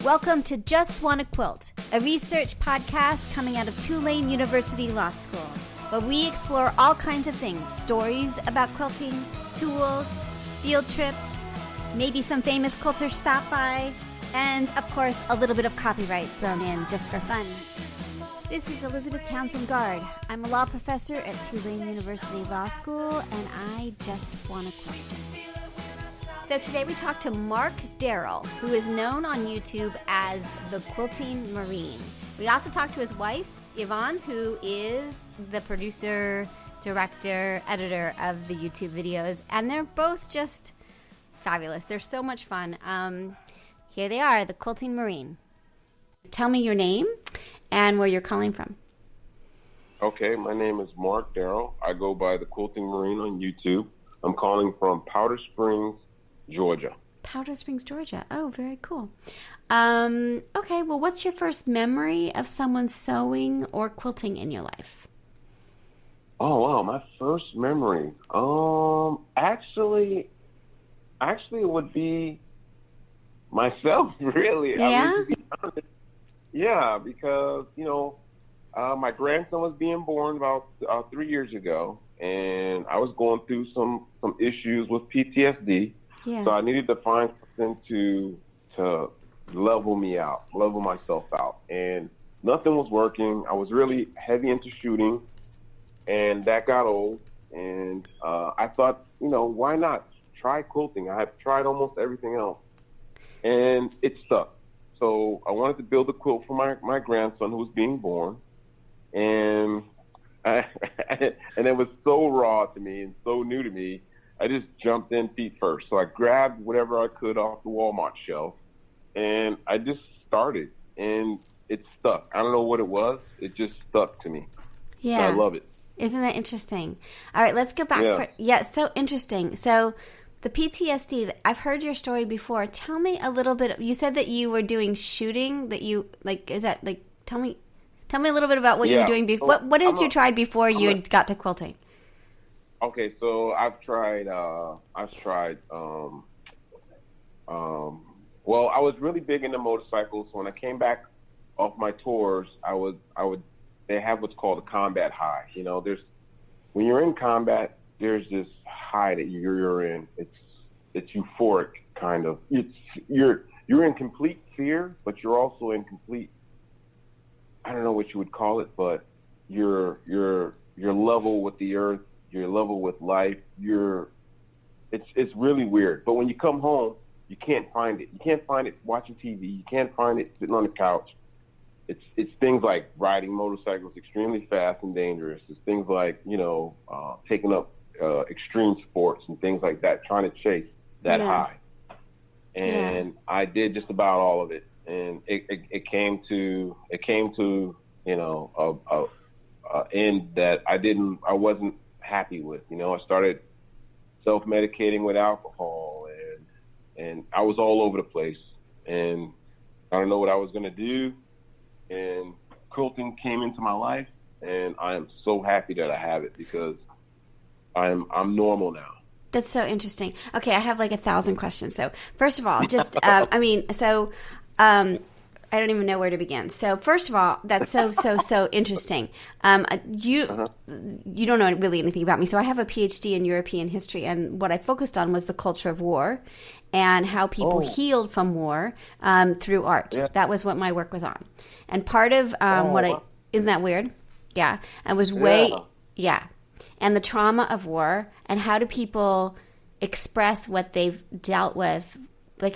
Welcome to Just Wanna Quilt, a research podcast coming out of Tulane University Law School, where we explore all kinds of things, stories about quilting, tools, field trips, maybe some famous quilters stop by, and of course a little bit of copyright thrown in just for fun. This is Elizabeth Townsend Guard. I'm a law professor at Tulane University Law School, and I just wanna quilt. So today we talk to Mark Darrell, who is known on YouTube as the Quilting Marine. We also talked to his wife, Yvonne, who is the producer, director, editor of the YouTube videos, and they're both just fabulous. They're so much fun. Here they are, the Quilting Marine. Tell me your name and where you're calling from. Okay, my name is Mark Darrell. I go by the Quilting Marine on YouTube. I'm calling from Powder Springs, Georgia. Powder Springs, Georgia. Oh, very cool. Okay, well, what's your first memory of someone sewing or quilting in your life? Oh, wow, my first memory. Actually, it would be myself, really. Yeah? I mean, to be honest. Yeah, because, my grandson was being born about 3 years ago, and I was going through some issues with PTSD. Yeah. So I needed to find something to level myself out. And nothing was working. I was really heavy into shooting, and that got old. And I thought, why not try quilting? I had tried almost everything else, and it stuck. So I wanted to build a quilt for my grandson who was being born. And and it was so raw to me and so new to me. I just jumped in feet first. So I grabbed whatever I could off the Walmart shelf, and I just started, and it stuck. I don't know what it was. It just stuck to me. Yeah. And I love it. Isn't that interesting? All right, let's go back. Yeah. So interesting. So the PTSD, I've heard your story before. Tell me a little bit. You said that you were doing shooting, tell me a little bit about what you were doing before. What did you try before you got to quilting? Okay, so I've tried, well, I was really big into motorcycles. So when I came back off my tours, they have what's called a combat high. When you're in combat, there's this high that you're in. It's euphoric, kind of. You're in complete fear, but you're also in complete, I don't know what you would call it, but you're level with the earth. You're level with life. It's really weird. But when you come home, you can't find it. You can't find it watching TV. You can't find it sitting on the couch. It's things like riding motorcycles extremely fast and dangerous. It's things like, taking up extreme sports and things like that, trying to chase that high. And I did just about all of it. And it came to a end that I wasn't happy with. I started self-medicating with alcohol, and I was all over the place, and I don't know what I was going to do. And quilting came into my life, and I am so happy that I have it because I'm normal now. That's so interesting. Okay, I have 1,000 questions. So first of all, just I don't even know where to begin. So first of all, that's so interesting. You don't know really anything about me. So I have a PhD in European history, and what I focused on was the culture of war and how people healed from war through art. Yeah. That was what my work was on. And part of isn't that weird? Yeah. And was and the trauma of war, and how do people express what they've dealt with.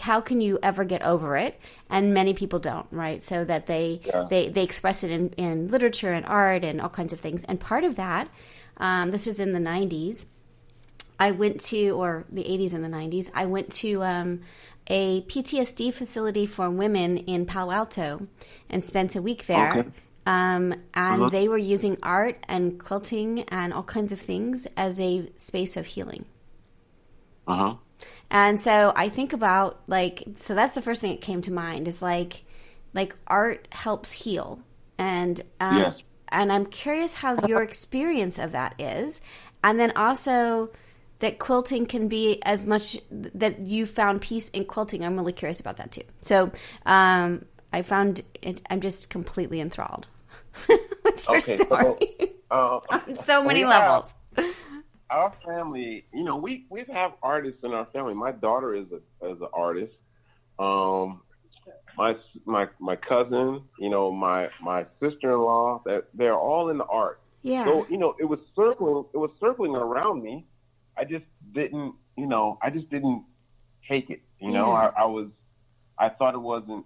How can you ever get over it? And many people don't, right? So that they express it in literature and art and all kinds of things. And part of that, this was in the 90s, or the 80s and the 90s, I went to a PTSD facility for women in Palo Alto and spent a week there. Okay. And they were using art and quilting and all kinds of things as a space of healing. Uh-huh. And so I think about so that's the first thing that came to mind is art helps heal. And yes. And I'm curious how your experience of that is. And then also that quilting can be as much that you found peace in quilting. I'm really curious about that too. So I found it, I'm just completely enthralled with your story on so many levels. Our family, you know, we have artists in our family. My daughter is an artist. My cousin, you know, my sister-in-law, they're all in the art. Yeah. So, you know, it was circling around me. I just didn't take it. You know, I thought it wasn't,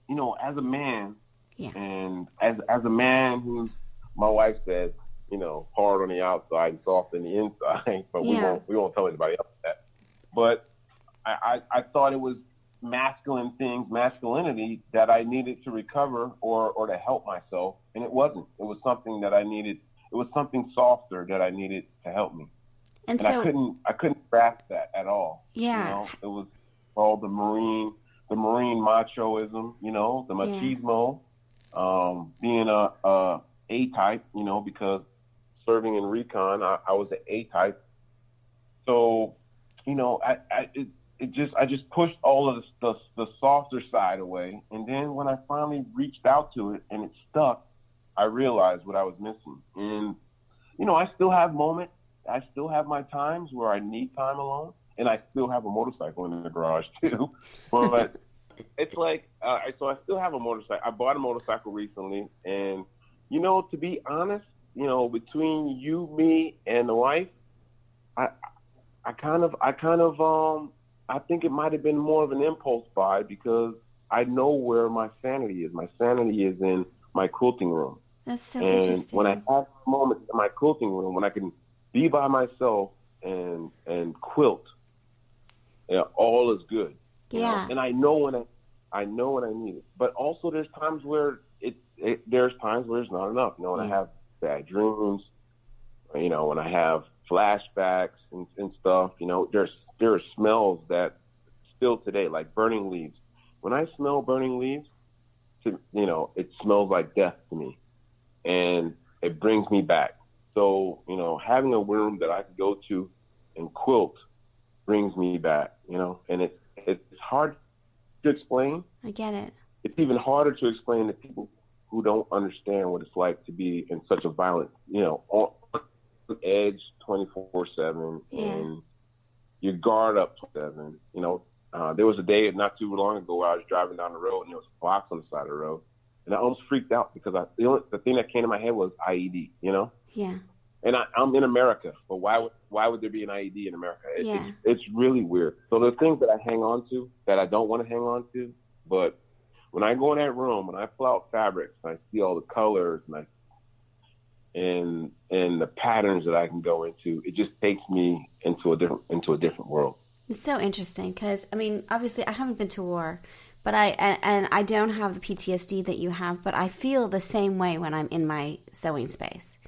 you know, as a man, and as a man who's, my wife says, you know, hard on the outside and soft on the inside, but we won't tell anybody else that. But I thought it was masculinity that I needed to recover or to help myself, and it wasn't. It was something that I needed. It was something softer that I needed to help me, and so I couldn't grasp that at all. Yeah, you know, it was called the marine machoism. You know, the machismo, being a type. You know, because serving in recon, I was an A type. So, you know, I just pushed all of the softer side away. And then when I finally reached out to it and it stuck, I realized what I was missing. And, you know, I still have moments. I still have my times where I need time alone. And I still have a motorcycle in the garage too. But it's like, so I still have a motorcycle. I bought a motorcycle recently. And, you know, to be honest, you know, between you, me, and the wife, I think it might have been more of an impulse buy because I know where my sanity is. My sanity is in my quilting room. That's so interesting. When I have moments in my quilting room, when I can be by myself and quilt, all is good. Yeah. You know? And I know when I need it. But also there's times where there's times where it's not enough. You know, when I have bad dreams, you know, when I have flashbacks and stuff, you know, there are smells that still today, like burning leaves. When I smell burning leaves, you know, it smells like death to me, and it brings me back. So, you know, having a room that I can go to and quilt brings me back, you know, and it's hard to explain. I get it. It's even harder to explain to people who don't understand what it's like to be in such a violent, you know, on edge 24/7, and you guard up 7. You know, there was a day not too long ago where I was driving down the road and there was a box on the side of the road, and I almost freaked out because the thing that came to my head was IED. You know. Yeah. And I'm in America, but why would there be an IED in America? It's really weird. So the things that I hang on to that I don't want to hang on to, but when I go in that room, when I pull out fabrics, and I see all the colors and the patterns that I can go into, it just takes me into a different world. It's so interesting because, I mean, obviously I haven't been to war, but I don't have the PTSD that you have, but I feel the same way when I'm in my sewing space.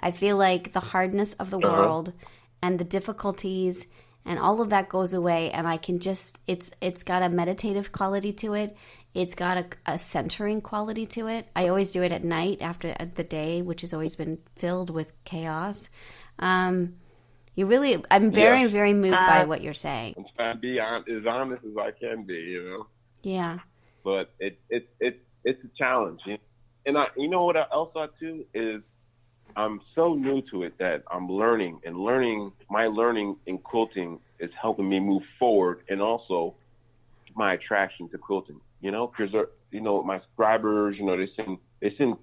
I feel like the hardness of the world and the difficulties and all of that goes away, and I can just, it's got a meditative quality to it. It's got a centering quality to it. I always do it at night after the day, which has always been filled with chaos. I'm very, very moved by what you're saying. I'm trying to be as honest as I can be, you know? Yeah. But it's a challenge. And you know what else I too is I'm so new to it that I'm learning, and my learning in quilting is helping me move forward, and also my attraction to quilting. You know, because you know my subscribers, you know, they send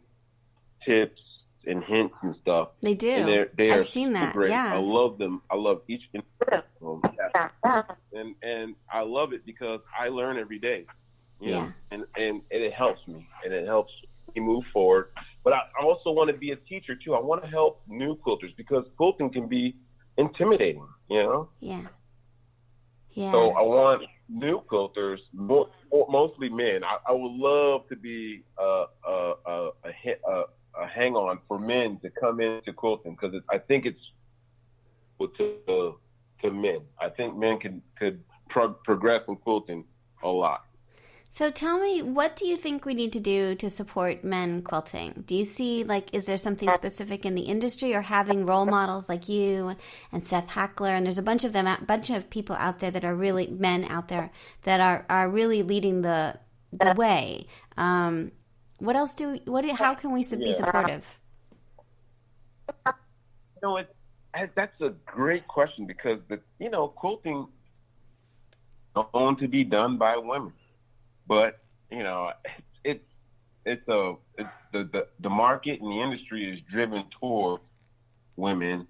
tips and hints and stuff. They do. And I've seen that. Great. Yeah, I love them. I love each and every one of them. And I love it because I learn every day. You know? And it helps me, and it helps me move forward. But I also want to be a teacher too. I want to help new quilters because quilting can be intimidating. You know. Yeah. Yeah. So I want new quilters, mostly men. I would love to be a hang-on for men to come into quilting because I think it's to men. I think men could progress in quilting a lot. So tell me, what do you think we need to do to support men quilting? Do you see, like, is there something specific in the industry, or having role models like you and Seth Hackler? And there's a bunch of them, a bunch of people out there that are really, men out there that are really leading the way. What else how can we be supportive? That's a great question, because quilting is known to be done by women. But it's the market and the industry is driven toward women.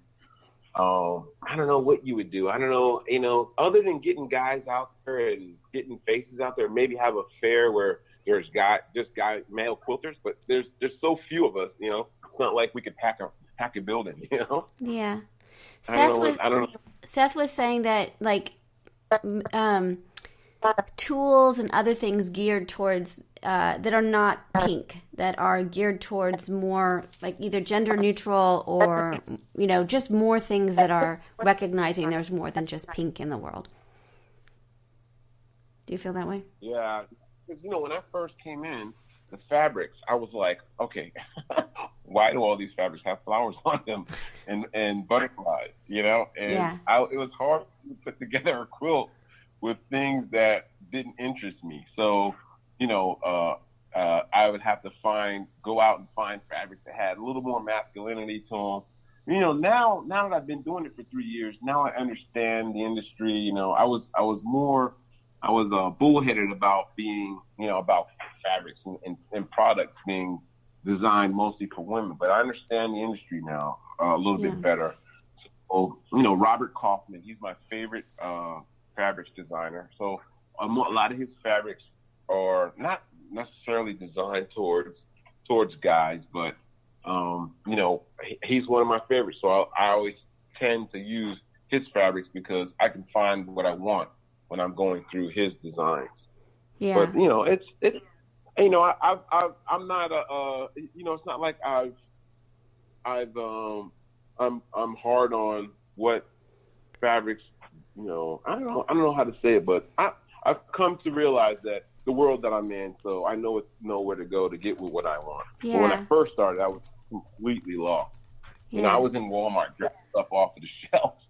I don't know what you would do. I don't know, other than getting guys out there and getting faces out there, maybe have a fair where there's male quilters, but there's so few of us. It's not like we could pack a building. Yeah. I don't know. Seth was saying that, like, tools and other things geared towards that are not pink, that are geared towards more like either gender neutral or just more things that are recognizing there's more than just pink in the world. Do you feel that way? Yeah, because when I first came in, the fabrics, I was like, okay, why do all these fabrics have flowers on them and butterflies? And yeah. It was hard to put together a quilt with things that didn't interest me. So, I would have to go out and find fabrics that had a little more masculinity to them. Now that I've been doing it for 3 years, now I understand the industry. I was bullheaded about being, about fabrics and products being designed mostly for women. But I understand the industry now a little bit better. So, Robert Kaufman, he's my favorite fabrics designer. So a lot of his fabrics are not necessarily designed towards guys, but he's one of my favorites. So I always tend to use his fabrics because I can find what I want when I'm going through his designs. Yeah. But it's I'm not it's not like I'm hard on what fabrics. I don't know how to say it, but I've come to realize that the world that I'm in, so I know where to go to get with what I want. Yeah. But when I first started, I was completely lost. Yeah. I was in Walmart grabbing stuff off of the shelves,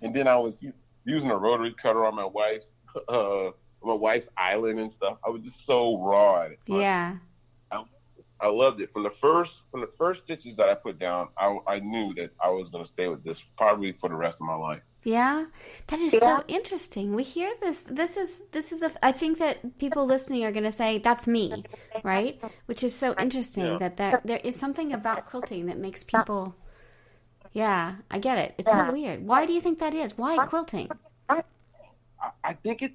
and then I was using a rotary cutter on my wife's island and stuff. I was just so raw at it. Yeah. I loved it. From the first stitches that I put down, I knew that I was going to stay with this probably for the rest of my life. Yeah, that is so interesting. We hear this. This is I think that people listening are going to say, that's me, right? Which is so interesting that there is something about quilting that makes people, I get it. It's so weird. Why do you think that is? Why quilting? I think it's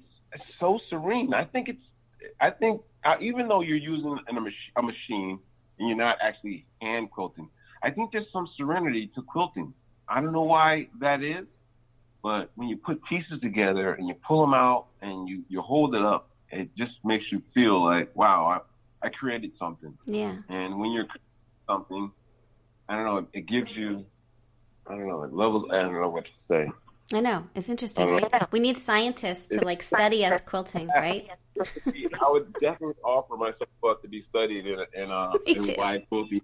so serene. I think even though you're using a machine and you're not actually hand quilting, I think there's some serenity to quilting. I don't know why that is. But when you put pieces together and you pull them out and you hold it up, it just makes you feel like, wow, I created something. Yeah. And when you're creating something, I don't know, it gives you, it levels, I don't know what to say. I know. It's interesting, right? We need scientists to study us quilting, right? I would definitely offer myself up to be studied in why quilting.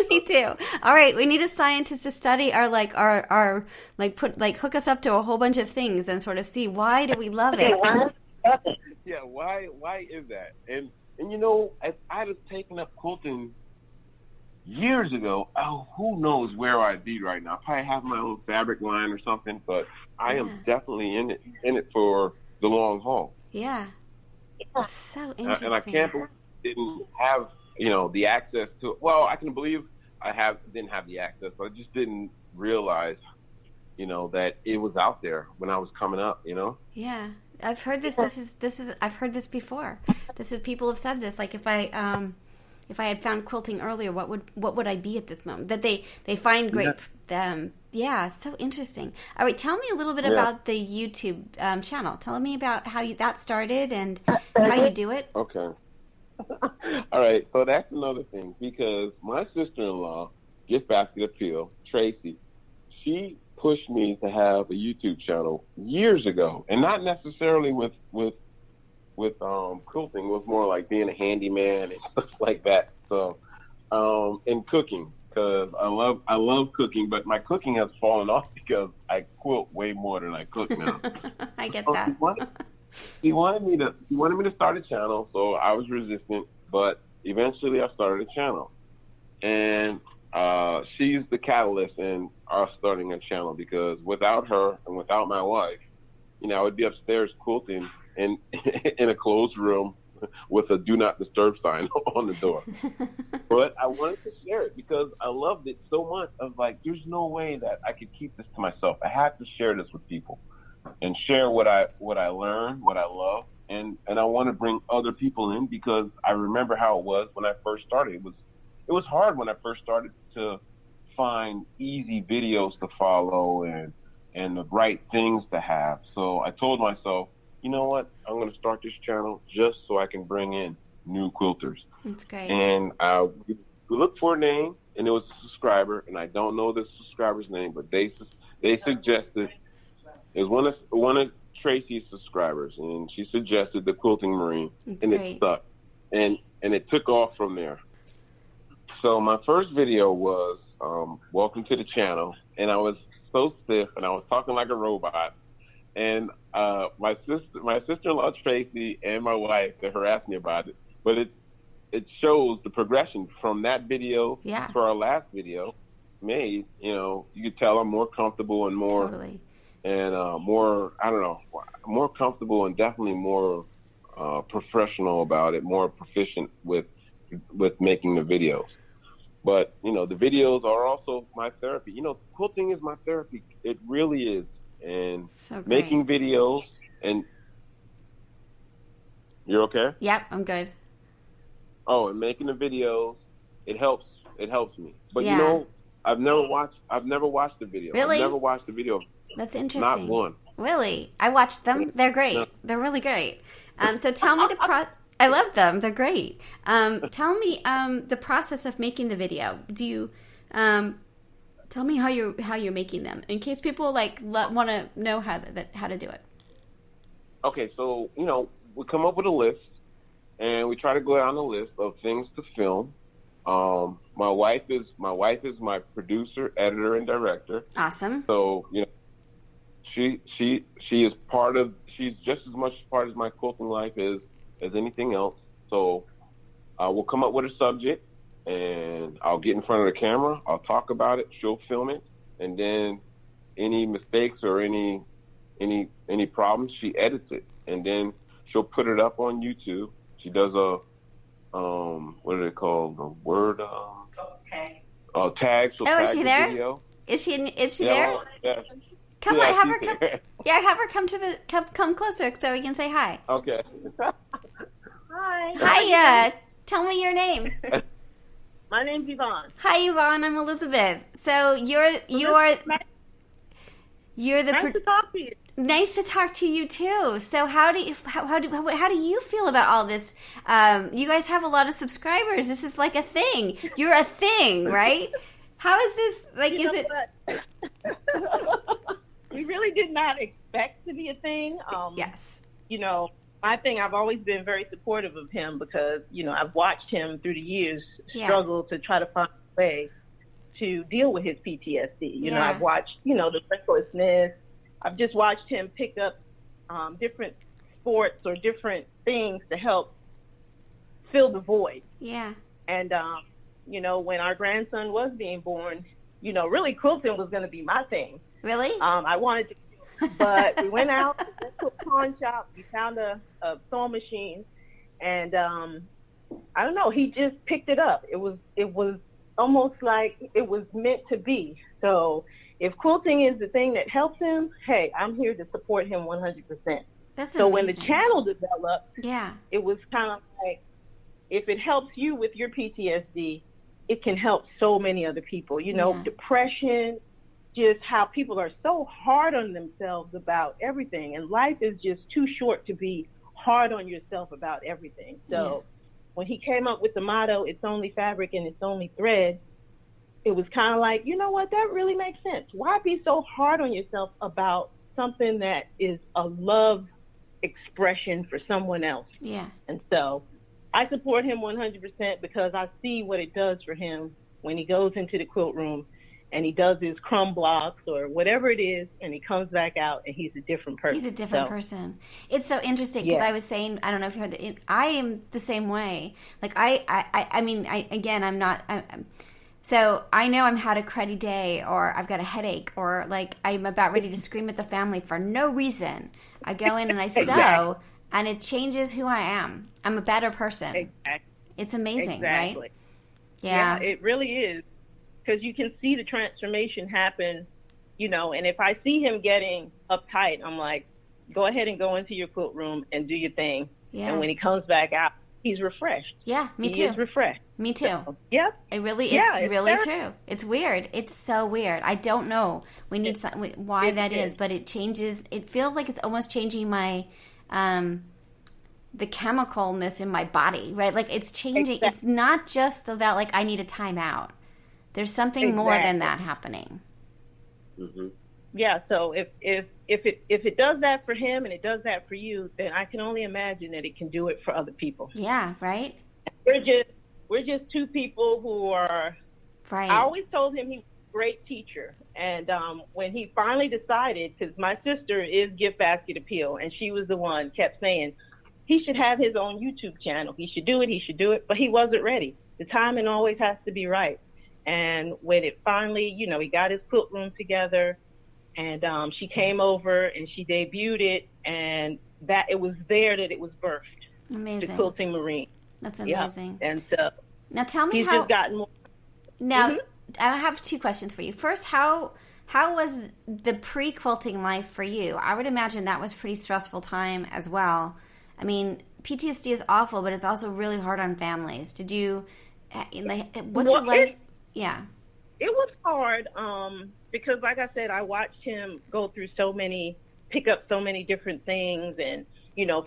Me too. All right, we need a scientist to study our hook us up to a whole bunch of things and sort of see, why do we love it? Yeah, why is that? And I'd have taken up quilting years ago. Oh, who knows where I'd be right now? I probably have my own fabric line or something, but I am definitely in it for the long haul. Yeah. So interesting. And I can't believe I didn't have, the access to it. Well, I can believe didn't have the access, but I just didn't realize, that it was out there when I was coming up, Yeah. I've heard this. I've heard this before. People have said this. Like, if I had found quilting earlier, what would I be at this moment? That they find great. So interesting. All right, tell me a little bit about the YouTube channel. Tell me about how that started and how you do it. Okay. All right, so that's another thing, because my sister-in-law, Gift Basket Appeal, Tracy, she pushed me to have a YouTube channel years ago, and not necessarily with quilting was more like being a handyman and stuff like that. So, and cooking, because I love cooking, but my cooking has fallen off because I quilt way more than I cook now. I get So that. he wanted me to start a channel, so I was resistant, but eventually I started a channel, and she's the catalyst in us starting a channel, because without her and without my wife, I would be upstairs quilting in a closed room with a do not disturb sign on the door. But I wanted to share it because I loved it so much. I was like, there's no way that I could keep this to myself. I have to share this with people and share what I learned, what I love, and I want to bring other people in, because I remember how it was when I first started. It was hard when I first started to find easy videos to follow and the right things to have. So I told myself, you know what? I'm going to start this channel just so I can bring in new quilters. That's great. And we looked for a name, and it was a subscriber, and I don't know the subscriber's name, but they suggested, it was one of Tracy's subscribers, and she suggested the Quilting Marine, That's and great. it stuck. And it took off from there. So my first video was welcome to the channel, and I was so stiff, and I was talking like a robot. And my sister-in-law Tracy and my wife, they harassed me about it, but it shows the progression from that video to our last video made. You could tell I'm more comfortable and more Totally. and more, I don't know, more comfortable and definitely more professional about it, more proficient with making the videos. But, the videos are also my therapy. Quilting is my therapy. It really is. And So great. making videos, and you're okay? Yep, I'm good. Oh, and making the videos, it helps me. But Yeah. I've never watched the video. Really? I've never watched the video. That's interesting. Not one. Really? I watched them. They're great. No. They're really great. So tell me I love them. They're great. Tell me the process of making the video. Do you tell me how you're making them, in case people want to know how to do it. Okay, so we come up with a list, and we try to go down the list of things to film. My wife is my producer, editor, and director. Awesome. So she is part of. She's just as much part of my quilting life as anything else. So we'll come up with a subject, and I'll get in front of the camera. I'll talk about it. She'll film it, and then any mistakes or any problems, she edits it, and then she'll put it up on YouTube. She does a what are they called? The word tag. She'll tag is she the there? video. Is she there? Yeah. Come Yeah, on, have she's her come. there. Yeah, have her come closer so we can say hi. Okay. Hi. Hi, tell me your name. My name's Yvonne. Hi, Yvonne. I'm Elizabeth. So you're the Nice to talk to you. Nice to talk to you too. So how do you feel about all this? You guys have a lot of subscribers. This is like a thing. You're a thing, right? How is this is it? We really did not expect to be a thing. Yes. My thing, I've always been very supportive of him because, I've watched him through the years struggle to try to find a way to deal with his PTSD. I've watched, the recklessness. I've just watched him pick up different sports or different things to help fill the void. Yeah. And, when our grandson was being born, really quilting was going to be my thing. Really? I wanted to, but we went out, went to a pawn shop, we found a sewing machine, and I don't know, he just picked it up. It was almost like it was meant to be. So if quilting is the thing that helps him, hey, I'm here to support him 100%. That's so amazing. When the channel developed, yeah, it was kind of like, if it helps you with your PTSD, it can help so many other people. Depression, just how people are so hard on themselves about everything, and life is just too short to be hard on yourself about everything. So when he came up with the motto, it's only fabric and it's only thread, it was kind of like, you know what, that really makes sense. Why be so hard on yourself about something that is a love expression for someone else. Yeah. And so I support him 100% because I see what it does for him when he goes into the quilt room and he does his crumb blocks or whatever it is, and he comes back out and he's a different person. He's a different person. It's so interesting because I was saying, I don't know if you heard that, I am the same way. Like I mean, I'm not, so I know I'm had a cruddy day or I've got a headache or like I'm about ready to scream at the family for no reason. I go in and I sew and it changes who I am. I'm a better person. Exactly. It's amazing, right? Yeah, it really is. Because you can see the transformation happen, and if I see him getting uptight, I'm like, go ahead and go into your quilt room and do your thing. Yeah. And when he comes back out, he's refreshed. Yeah, me too. He is refreshed. Me too. So, yep. It's really true. It's weird. It's so weird. I don't know. We need why that is, but it changes. It feels like it's almost changing my, the chemicalness in my body, right? Like it's changing. Exactly. It's not just about like I need a timeout. There's something more than that happening. Mm-hmm. Yeah. So if it does that for him and it does that for you, then I can only imagine that it can do it for other people. Yeah. Right. We're just two people who are. Right. I always told him he was a great teacher, and when he finally decided, because my sister is Gift Basket Appeal, and she was the one kept saying he should have his own YouTube channel. He should do it, but he wasn't ready. The timing always has to be right. And when it finally, he got his quilt room together, and she came over and she debuted it, and that it was there that it was birthed. Amazing. The Quilting Marine. That's amazing. Yeah. And so now tell me he's how. Just gotten more. Now I have two questions for you. First, how was the pre-quilting life for you? I would imagine that was a pretty stressful time as well. I mean, PTSD is awful, but it's also really hard on families. Did you? What's your life? Yeah. It was hard because, like I said, I watched him pick up so many different things. And,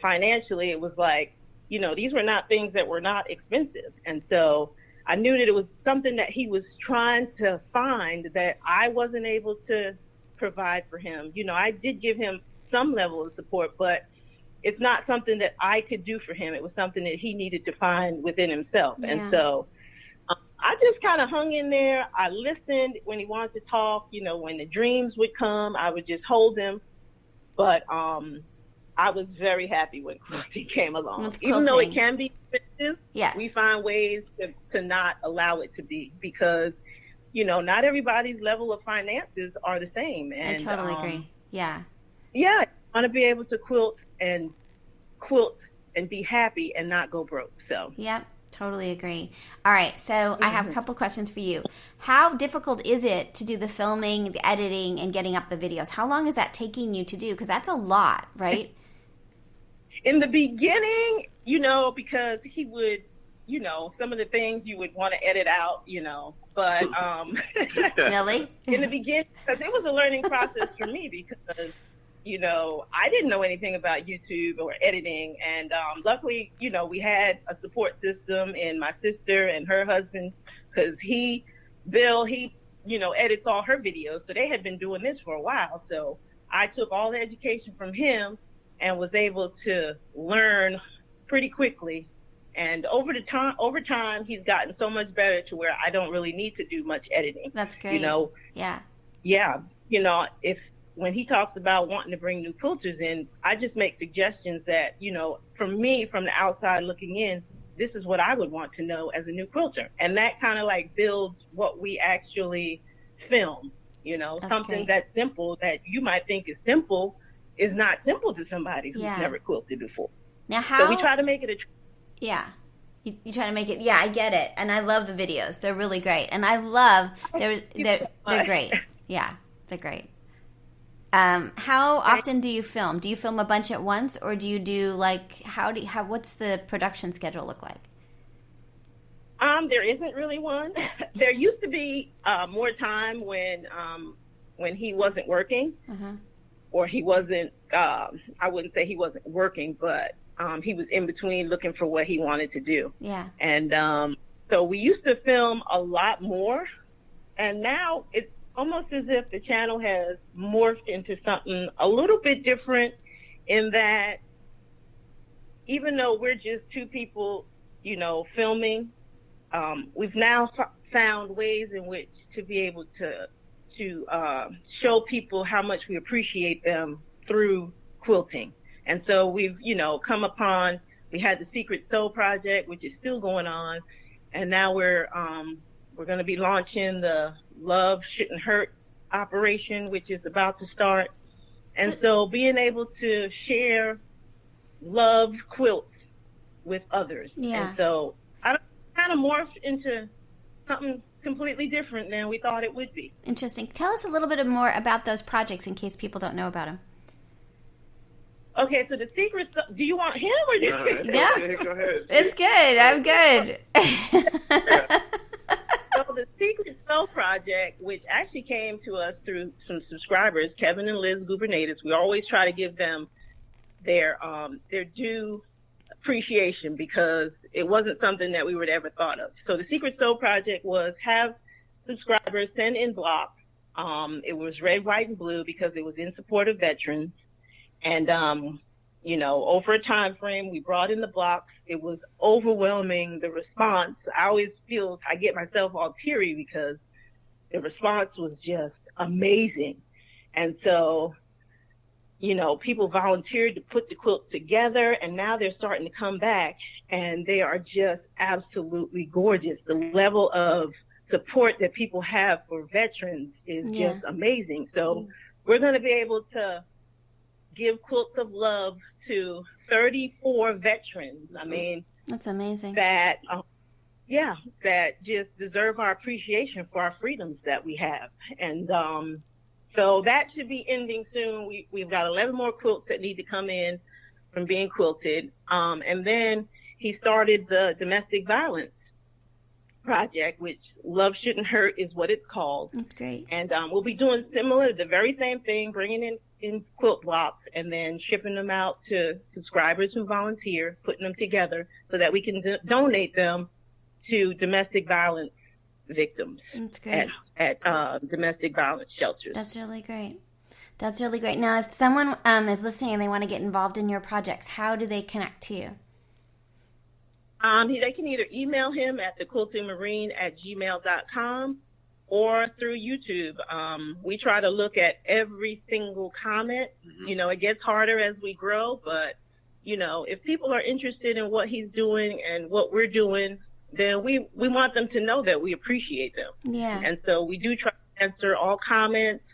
financially, it was like, these were not things that were not expensive. And so I knew that it was something that he was trying to find that I wasn't able to provide for him. I did give him some level of support, but it's not something that I could do for him. It was something that he needed to find within himself. Yeah. And so I just kind of hung in there. I listened when he wanted to talk. When the dreams would come, I would just hold him. But I was very happy when quilting came along. Even though it can be expensive, we find ways to not allow it to be because, not everybody's level of finances are the same. And, I totally agree. Yeah. Yeah. I want to be able to quilt and be happy and not go broke. So. Yep. Totally agree. All right, so I have a couple questions for you. How difficult is it to do the filming, the editing, and getting up the videos? How long is that taking you to do? Because that's a lot, right? In the beginning, because he would, some of the things you would want to edit out, but really? In the beginning, because it was a learning process for me because I didn't know anything about YouTube or editing. And luckily, we had a support system in my sister and her husband because Bill, edits all her videos. So they had been doing this for a while. So I took all the education from him and was able to learn pretty quickly. And over time, he's gotten so much better to where I don't really need to do much editing. That's great. Yeah. When he talks about wanting to bring new quilters in, I just make suggestions that, from me, from the outside looking in, this is what I would want to know as a new quilter. And that kind of like builds what we actually film, That's something great. that's simple that you might think is simple is not simple to somebody who's never quilted before. Now, so we try to make it Yeah. You try to make it, I get it. And I love the videos. They're really great. And I love, they're great. Yeah, they're great. How often do you film? Do you film a bunch at once, or do you do what's the production schedule look like? There isn't really one. There used to be more time when he wasn't working, or he wasn't. I wouldn't say he wasn't working, but he was in between looking for what he wanted to do. Yeah. And so we used to film a lot more, and now it's almost as if the channel has morphed into something a little bit different in that even though we're just two people, you know, filming, we've now found ways in which to be able to show people how much we appreciate them through quilting. And so we've, you know, we had the Secret Sew project, which is still going on, and now we're going to be launching the Love Shouldn't Hurt operation, which is about to start. And so being able to share love quilts with others. Yeah. And so I kind of morphed into something completely different than we thought it would be. Interesting. Tell us a little bit more about those projects in case people don't know about them. Okay, so the secret, do you want him or do you? Yeah. Go ahead. It's good. I'm good. So the Secret Sew project, which actually came to us through some subscribers, Kevin and Liz Gubernatis, we always try to give them their due appreciation because it wasn't something that we would ever thought of. So the Secret Sew project was have subscribers send in blocks. It was red, white, and blue because it was in support of veterans. And, you know, over a time frame, we brought in the blocks. It was overwhelming, the response. I always feel I get myself all teary because the response was just amazing. And so, you know, people volunteered to put the quilt together, and now they're starting to come back, and they are just absolutely gorgeous. The level of support that people have for veterans is just amazing. So we're going to be able to give quilts of love to 34 veterans. I mean, that's amazing. That just deserve our appreciation for our freedoms that we have. And so that should be ending soon. We've got 11 more quilts that need to come in from being quilted. And then he started the domestic violence project, which Love Shouldn't Hurt is what it's called. That's great. And we'll be doing the very same thing, bringing in quilt blocks and then shipping them out to subscribers who volunteer, putting them together so that we can donate them to domestic violence victims. That's great. At domestic violence shelters. That's really great. That's really great. Now, if someone is listening and they want to get involved in your projects, how do they connect to you? They can either email him at thequiltingmarine@gmail.com or through YouTube. We try to look at every single comment. Mm-hmm. You know, it gets harder as we grow, but, you know, if people are interested in what he's doing and what we're doing, then we want them to know that we appreciate them. Yeah. And so we do try to answer all comments.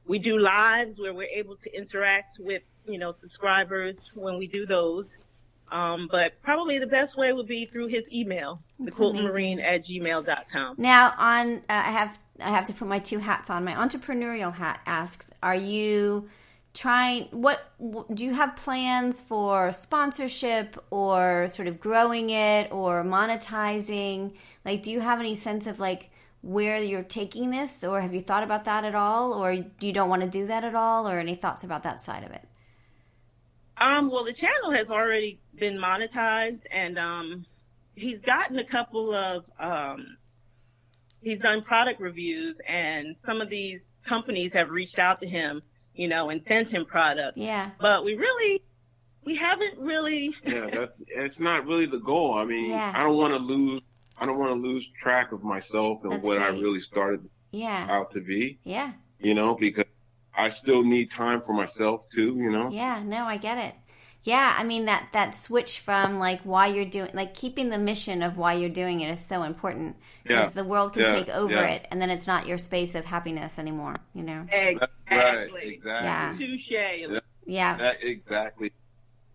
We do lives where we're able to interact with, you know, subscribers when we do those. But probably the best way would be through his email, thequiltingmarine@gmail.com. Now, I have to put my two hats on. My entrepreneurial hat asks, are you do you have plans for sponsorship or sort of growing it or monetizing? Like, do you have any sense of like where you're taking this, or have you thought about that at all, or you don't want to do that at all, or any thoughts about that side of it? Well, the channel has already been monetized, and he's gotten a couple of he's done product reviews, and some of these companies have reached out to him, you know, and sent him products. Yeah. But we haven't really. Yeah, it's not really the goal. I mean, I don't want to lose track of myself and That's what great. I really started out to be. Yeah. You know, because I still need time for myself too, you know? Yeah, no, I get it. Yeah, I mean, that switch from like why you're doing, like keeping the mission of why you're doing it is so important because the world can take over it, and then it's not your space of happiness anymore, you know? Exactly. Right, exactly. Yeah. Touche. Yeah. Exactly.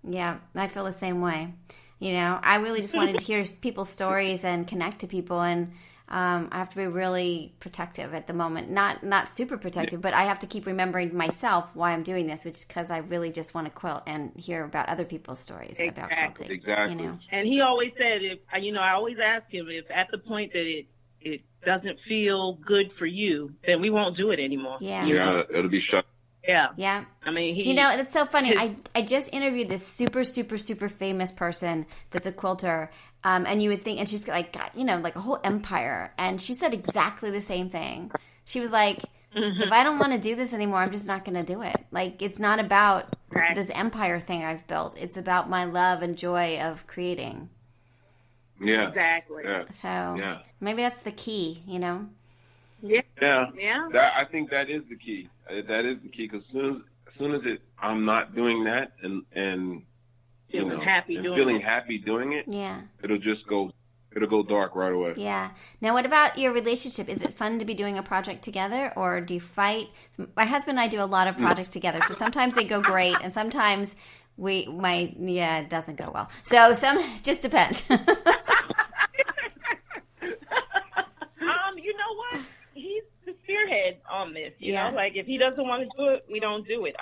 Yeah, I feel the same way. You know, I really just wanted to hear people's stories and connect to people, and I have to be really protective at the moment. Not super protective, but I have to keep remembering myself why I'm doing this, which is because I really just want to quilt and hear about other people's stories about quilting. Exactly. You know? And he always said, I always ask him if at the point that it doesn't feel good for you, then we won't do it anymore. Yeah. Yeah, it'll be shut. Yeah. Yeah. I mean, do you know, it's so funny. I just interviewed this super, super, super famous person that's a quilter. And you would think, and she's like, got, you know, like a whole empire. And she said exactly the same thing. She was like, if I don't want to do this anymore, I'm just not going to do it. Like, it's not about this empire thing I've built. It's about my love and joy of creating. Yeah. Exactly. Yeah. So maybe that's the key, you know? Yeah. Yeah. I think that is the key. That is the key, because as soon as I'm not doing that and feeling happy doing it, yeah, it'll go dark right away. Yeah. Now, what about your relationship? Is it fun to be doing a project together, or do you fight? My husband and I do a lot of projects together, so sometimes they go great, and sometimes it doesn't go well. So just depends. You know what? He's the spearhead on this. You know, like if he doesn't want to do it, we don't do it.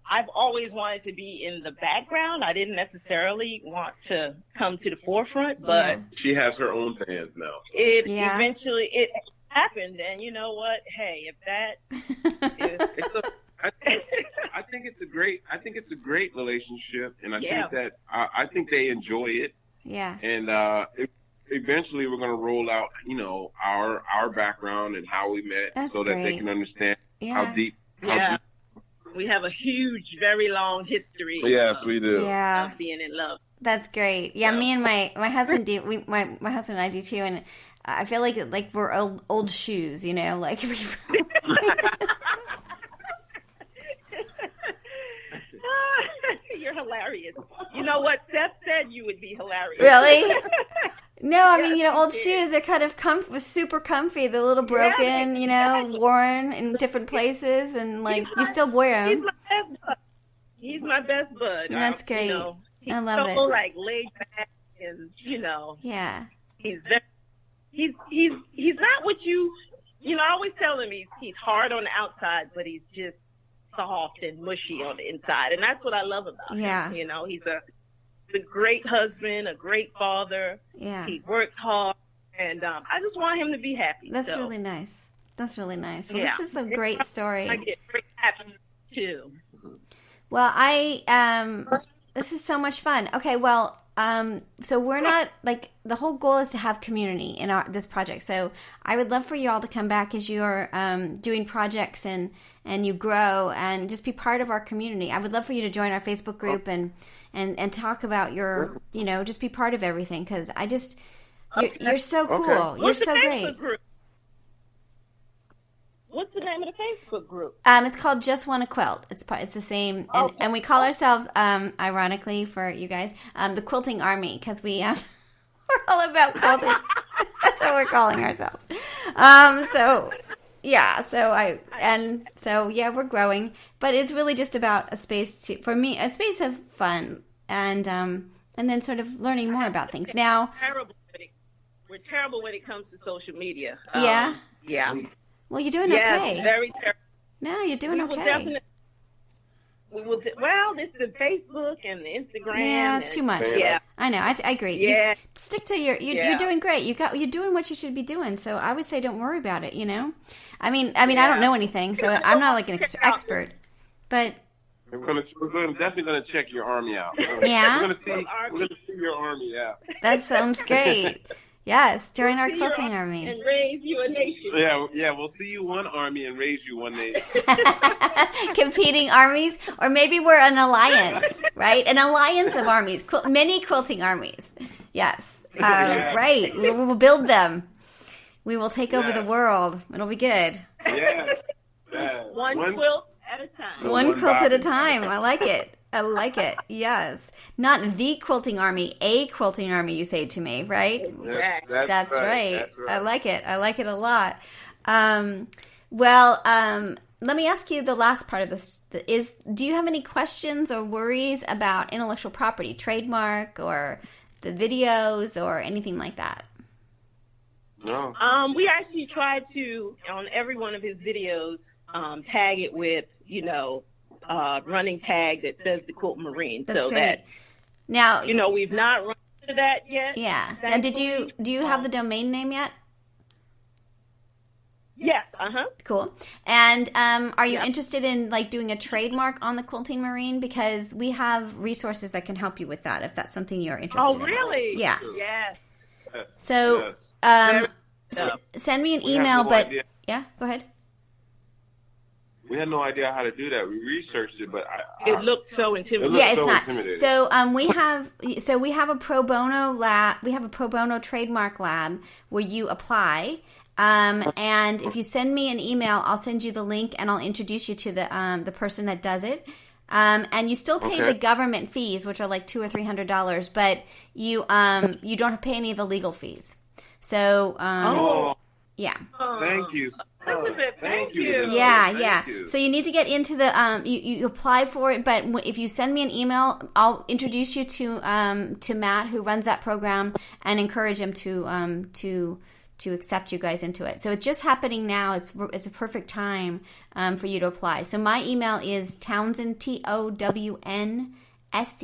I've always wanted to be in the background. I didn't necessarily want to come to the forefront, but she has her own fans now. Eventually it happened, and you know what? Hey, if that is, I think it's a great relationship, and I think they enjoy it. Yeah. And eventually we're going to roll out, our background and how we met, so that they can understand how deep. We have a huge, very long history. Yes, we do. Of being in love. That's great. Yeah, me and my husband do. My husband and I do too, and I feel like we're old shoes, like. You're hilarious. You know what? Seth said you would be hilarious. Really? No, I mean, old shoes are kind of super comfy. They're a little broken, worn in different places, and you still wear them. He's my best bud. That's great. He's I love so, it. laid back, and Yeah. He's not what you. I always tell him he's hard on the outside, but he's just soft and mushy on the inside, and that's what I love about him. He's a great husband, a great father. Yeah. He works hard, and I just want him to be happy. That's really nice. That's really nice. Well, this is a great story. I get very happy too. Well, this is so much fun. Okay, well, so we're not the whole goal is to have community in this project. So I would love for you all to come back as you're doing projects and you grow and just be part of our community. I would love for you to join our Facebook group and talk about your, just be part of everything, because you're so cool. Okay. You're so great. What's the name of the Facebook group? It's called JustWannaQuilt. It's the same, and we call ourselves, ironically for you guys, the Quilting Army, because we're all about quilting. That's what we're calling ourselves. We're growing, but it's really just about a space a space of fun, and then sort of learning more about things. Now, we're terrible when it comes to social media. Yeah. Well, you're doing okay. Very terrible. No, you're doing okay. It's the Facebook and the Instagram. Yeah, it's too much. Yeah, I know. I agree. Yeah. You stick to you're doing great. You're doing what you should be doing. So I would say don't worry about it. I mean, I don't know anything, so I'm not an expert. But we're definitely gonna check your army out. Yeah. We're gonna see your army out. That sounds great. Yes, join our quilting army. And raise you a nation. Yeah, we'll see you one army and raise you one nation. Competing armies, or maybe we're an alliance, right? An alliance of armies, many quilting armies. Yes, right. We will build them. We will take over the world. It'll be good. Yeah. One quilt at a time. One quilt at a time. I like it. Yes. Not the quilting army, a quilting army, you say to me, right? That's right. I like it. I like it a lot. Let me ask you the last part of this. Do you have any questions or worries about intellectual property, trademark, or the videos, or anything like that? No. We actually tried to, on every one of his videos, tag it with, running tag that says the Quilting Marine. That's so great. That, now, we've not run into that yet. Yeah. And do you have the domain name yet? Yes. Cool. And are you interested in doing a trademark on the Quilting Marine? Because we have resources that can help you with that if that's something you're interested in. Oh, really? Yeah. Yes. So send me an email, but idea. Yeah, go ahead. we had no idea how to do that. We researched it, but it looked so intimidating. Yeah, it's not. So we have a pro bono lab. We have a pro bono trademark lab where you apply. And if you send me an email, I'll send you the link and I'll introduce you to the person that does it. And you still pay the government fees, which are like $200 or $300, but you don't pay any of the legal fees. So yeah. Thank you. Thank you. Yeah. So you need to get into the you apply for it, but if you send me an email, I'll introduce you to Matt, who runs that program, and encourage him to accept you guys into it. So it's just happening now. It's a perfect time for you to apply. So my email is Townsend, TOWNSEND at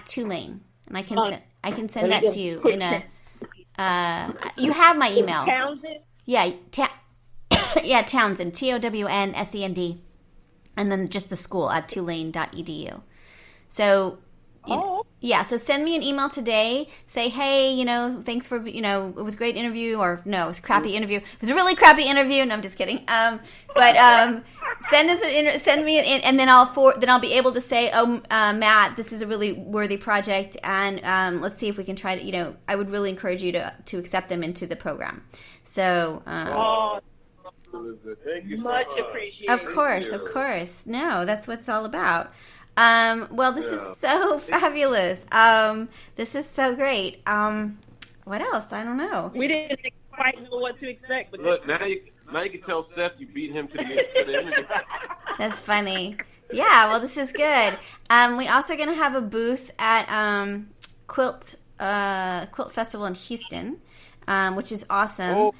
Tulane, and I can send that to you in a. You have my email. Townsend. Yeah, Townsend, TOWNSEND, and then just the school at tulane.edu. So, so send me an email today. Say, hey, thanks for, it was a great interview, or no, it was a crappy interview. It was a really crappy interview. No, I'm just kidding. Send me and then I'll be able to say, Matt, this is a really worthy project, and let's see if we can try to, I would really encourage you to accept them into the program. So, much appreciated. Of course. No, that's what it's all about. Well, this is so fabulous. This is so great. What else? I don't know. We didn't quite know what to expect. But look, now you can tell Seth you beat him to the interview. That's funny. Yeah, well, this is good. We also are going to have a booth at Quilt Festival in Houston, which is awesome. Oh.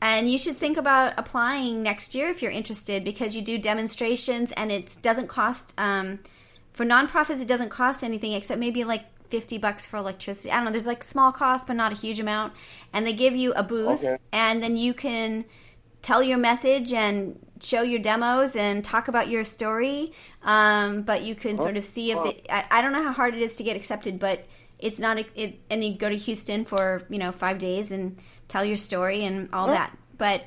And you should think about applying next year if you're interested, because you do demonstrations, and it doesn't cost, for nonprofits, it doesn't cost anything except maybe like $50 for electricity. I don't know. There's like small cost, but not a huge amount. And they give you a booth, and then you can tell your message and show your demos and talk about your story. But you can sort of see if I don't know how hard it is to get accepted, but it's not. And you go to Houston for 5 days and tell your story and all that. But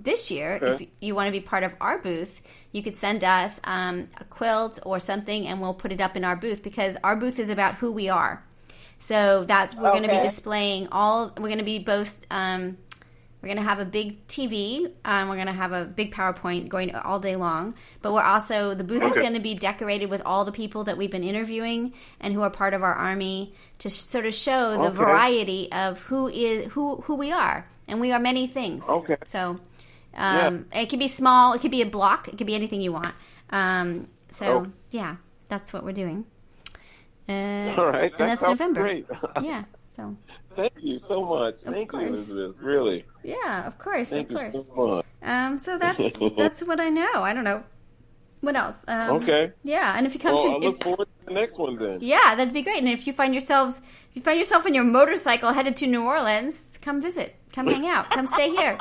this year, if you want to be part of our booth, you could send us a quilt or something, and we'll put it up in our booth, because our booth is about who we are. So that we're going to be displaying we're going to be both, we're going to have a big TV, we're going to have a big PowerPoint going all day long, but the booth is going to be decorated with all the people that we've been interviewing and who are part of our Army, to sort of show the variety of who we are. And we are many things. Okay. So it could be small. It could be a block. It could be anything you want. Yeah, that's what we're doing. All right. And that's November. Great. Yeah. So. Thank you so much. Thank you, Elizabeth. Really. Yeah, of course. Thank you so much. So that's what I know. I don't know. What else? Yeah, and if you come I look forward to the next one then. Yeah, that'd be great. And if you find yourself on your motorcycle headed to New Orleans, come visit. Come hang out. Come stay here.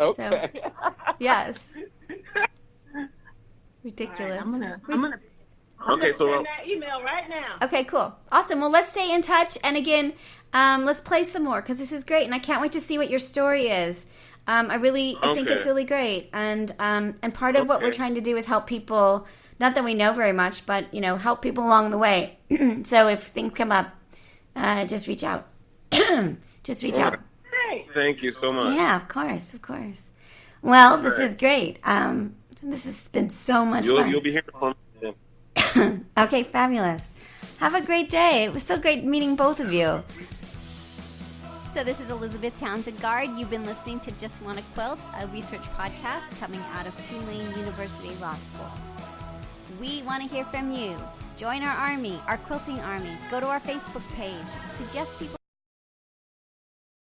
Okay. So, yes. Ridiculous. Right, I'm gonna send that email right now. Okay, cool. Awesome. Well, let's stay in touch. And again, let's play some more, because this is great. And I can't wait to see what your story is. I think it's really great. And part of what we're trying to do is help people, not that we know very much, but, help people along the way. So if things come up, just reach out. Just reach out. Thank you so much. Yeah, of course. Well, this is great. This has been so much fun. You'll be hearing from me. Okay, fabulous. Have a great day. It was so great meeting both of you. So this is Elizabeth Townsend Guard. You've been listening to Just Wanna Quilt, a research podcast coming out of Tulane University Law School. We want to hear from you. Join our army, our quilting army. Go to our Facebook page. Suggest people